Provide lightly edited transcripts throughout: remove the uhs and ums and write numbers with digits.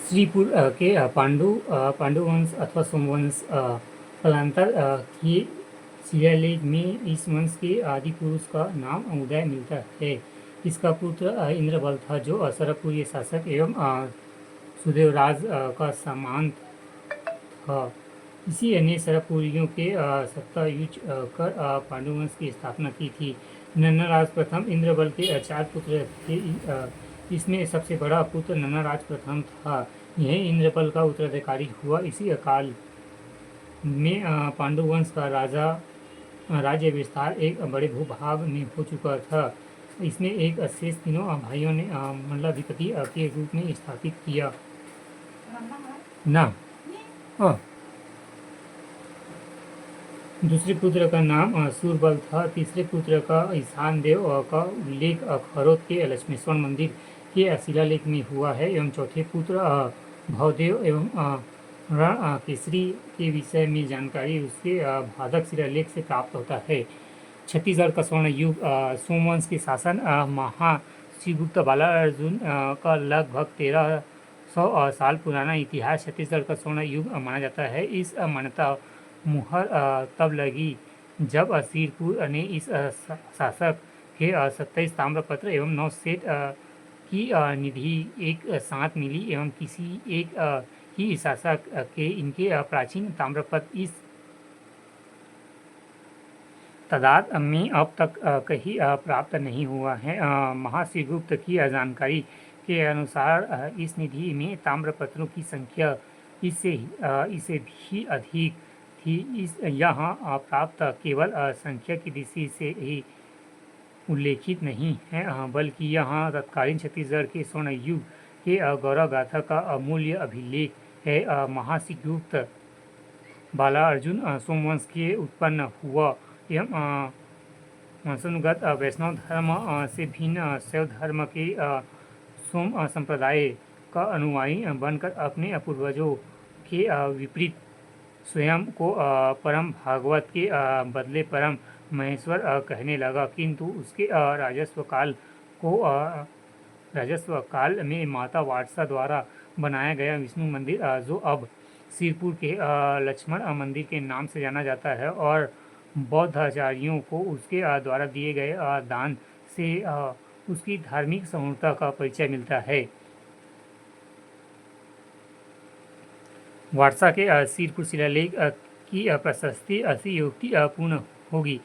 श्रीपुर के पांडुवंश अथवा सोमवंश कालांतर के शिलालेख में इस वंश के आदि पुरुष का नाम उदय मिलता है। इसका पुत्र इंद्रबल था, जो सरपुरीय शासक एवं सुदेवराज का सामंत था। इसी ने सरपुरियों के सत्तायुज कर पांडुवंश की स्थापना की थी। नन्नाराज प्रथम इंद्रबल के 4 पुत्र थे। इसमें सबसे बड़ा पुत्र नन्नाराज प्रथम था। यह इंद्रबल का उत्तराधिकारी हुआ। इसी काल में पांडुवंश का राज्य विस्तार एक बड़े भूभाग में हो चुका था। इसमें एक शेष तीनों भाइयों ने मंडलाधिपति के रूप में स्थापित किया। दूसरे पुत्र का नाम सूरबल था। तीसरे पुत्र का ईशान देव का उल्लेख खरोद के लक्ष्मेश्वर मंदिर के शिलालेख में हुआ है। एवं चौथे पुत्र भवदेव एवं रण केसरी के विषय में जानकारी उसके भादक शिलालेख से प्राप्त होता है। छत्तीसगढ़ का स्वर्ण युग सोमवंश के शासन महाश्रीगुप्त बालार्जुन का लगभग 1300 साल पुराना इतिहास छत्तीसगढ़ का स्वर्ण युग माना जाता है। इस मान्यता मुहर तब लगी जब सिरपुर ने इस शासक के 27 ताम्रपत्र एवं 9 सेट की निधि एक साथ मिली एवं किसी एक ही शासक के इनके प्राचीन ताम्रपत्र इस तादाद में अब तक कहीं प्राप्त नहीं हुआ है। महाश्रीगुप्त की जानकारी के अनुसार इस निधि में ताम्रपत्रों की संख्या इससे भी अधिक थी। यहाँ प्राप्त केवल संख्या की दृष्टि से ही उल्लेखित नहीं है, बल्कि यहाँ तत्कालीन छत्तीसगढ़ के स्वर्ण युग के गौरव गाथा का अमूल्य अभिलेख है। महाश्रीगुप्त बालार्जुन सोमवंश के उत्पन्न हुआ एवं वंशानुगत वैष्णव धर्म से भिन्न शैव धर्म के सोम संप्रदाय का अनुयायी बनकर अपने पूर्वजों के विपरीत स्वयं को परम भागवत के बदले परम महेश्वर कहने लगा। किंतु उसके राजस्व काल में माता वाटसा द्वारा बनाया गया विष्णु मंदिर, जो अब सिरपुर के लक्ष्मण मंदिर के नाम से जाना जाता है, और बौद्ध आचार्यों को उसके द्वारा दिए गए दान से उसकी धार्मिक समुन्नता का परिचय मिलता है। वाटसा के सिरपुर शिलालेख की प्रशस्ति अतियोक्ति पूर्ण होगी,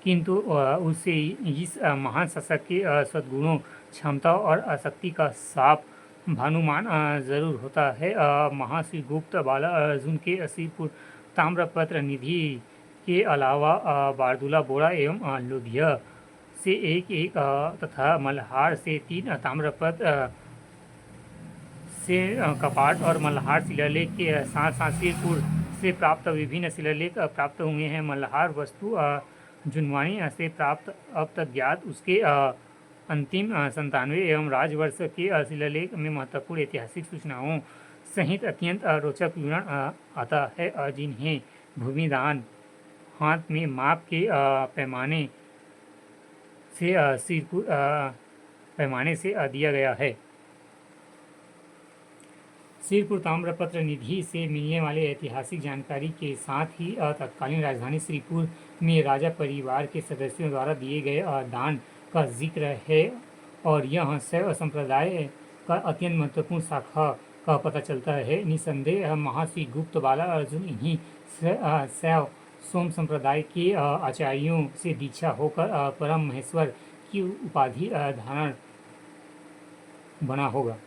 किंतु उससे इस महान शासक के सद्गुणों, क्षमता और शक्ति का साफ भानुमान जरूर होता है। महाश्रीगुप्त बालार्जुन के सिरपुर ताम्रपत्र निधि के अलावा बारदुला बोरा एवं लुधिया से एक तथा मल्हार से 3 ताम्रपत्र से कपाट और मल्हार शिलालेख के साथ साथ सिरपुर से प्राप्त विभिन्न शिलालेख प्राप्त हुए हैं। मल्हार वस्तु जुनवानी से प्राप्त अब तक ज्ञात उसके अंतिम 97 एवं राजवर्ष के शिलालेख में महत्वपूर्ण ऐतिहासिक सूचनाओं सहित अत्यंत रोचक विवरण आता है, जिन्हें भूमिदान हाथ में माप के पैमाने से दिया गया है। सिरपुर ताम्रपत्र निधि से मिलने वाले ऐतिहासिक जानकारी के साथ ही तत्कालीन राजधानी श्रीपुर में राजा परिवार के सदस्यों द्वारा दिए गए दान का जिक्र है, और यह शैव संप्रदाय का अत्यंत महत्वपूर्ण शाखा का पता चलता है। निसंदेह महाश्रीगुप्त बालार्जुन इन्हीं शैव सोम संप्रदाय के आचार्यों से दीक्षा होकर परम महेश्वर की उपाधि धारण बना होगा।